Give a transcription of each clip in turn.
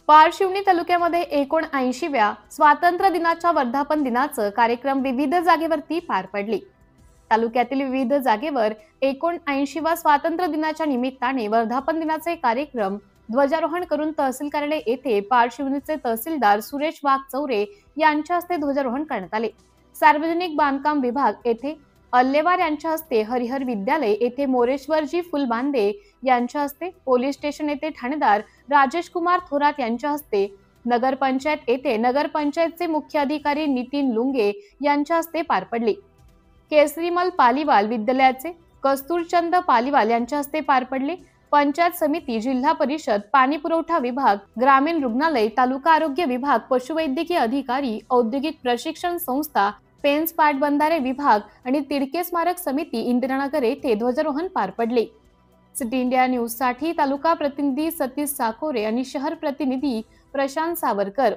पारशिवनी तालुक्यामध्ये 79व्या स्वातंत्र्य दिनाच्या वर्धापन दिनाचं कार्यक्रम विविध जागेवरती पार पडली। तालुक्यातील विविध जागेवर 79व्या स्वातंत्र्य दिनाच्या निमित्ताने वर्धापन दिनाचे कार्यक्रम ध्वजारोहण करून तहसील कार्यालय येथे पारशिवनीचे तहसीलदार सुरेश वाघचौरे यांच्या हस्ते ध्वजारोहण करण्यात आले। सार्वजनिक बांधकाम विभाग येथे अल्लेवार यांच्या हस्ते, हरिहर विद्यालय येथे मोरेश्वरजी फुलबांदे यांच्या हस्ते, पोलीस स्टेशन येथे ठाणेदार राजेश कुमार थोरात यांच्या हस्ते, नगरपंचायत येथे नगरपंचायतचे मुख्य अधिकारी नितीन लुंगे यांच्या हस्ते पार पडली। केसरीमल पालीवाल विद्यालयाचे कस्तूरचंद पालीवाल यांच्या हस्ते पार पडले। पंचायत समिती, जिल्हा परिषद, पाणी पुरवठा विभाग, ग्रामीण रुग्णालय, तालुका आरोग्य विभाग, पशुवैद्यकीय अधिकारी, औद्योगिक प्रशिक्षण संस्था, पेन्स पाटबंधारे विभाग आणि तिडके स्मारक समिती इंदिरानगर येथे ध्वजारोहण पार पडले। सिटी इंडिया न्यूज साठी तालुका प्रतिनिधी सतीश साकोरे आणि शहर प्रतिनिधी प्रशांत सावरकर।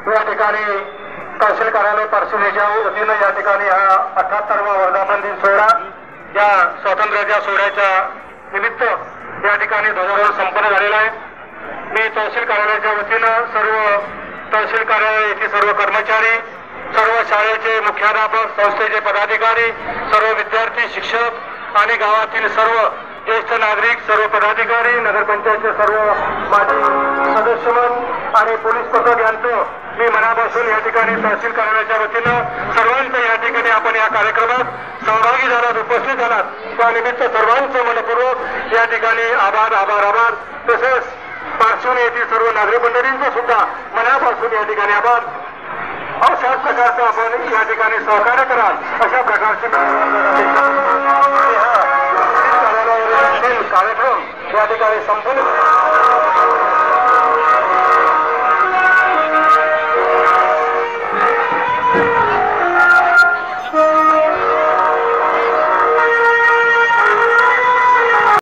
या ठिकाणी तहसील कार्यालय पारशिवनीच्या वतीने या ठिकाणी हा 78वा वर्धापन दिन सोहळा या स्वातंत्र्याच्या सोहळ्याच्या निमित्त या ठिकाणी ध्वजारोहण संपन्न झालेला आहे। मी तहसील कार्यालयाच्या वतीनं सर्व तहसील कार्यालय येथील सर्व कर्मचारी, सर्व शाळेचे मुख्याध्यापक, संस्थेचे पदाधिकारी, सर्व विद्यार्थी, शिक्षक आणि गावातील सर्व ज्येष्ठ नागरिक, सर्व पदाधिकारी, नगरपंचायतचे सर्व माजी सदस्य आणि पोलीस पथक यांचं मी मनापासून या ठिकाणी तहसील कार्यालयाच्या वतीनं सर्वांचं या ठिकाणी आपण या कार्यक्रमात सहभागी झालात, उपस्थित झालात त्यानिमित्त सर्वांचं मनपूर्वक या ठिकाणी आभार आभार आभार तसेच पारशिवनी येथील सर्व नागरिक मंडळींचं सुद्धा मनापासून या ठिकाणी आभार। अशाच प्रकारचं आपण या ठिकाणी सहकार्य कराल अशा प्रकारचे कार्यक्रम या ठिकाणी संपन्न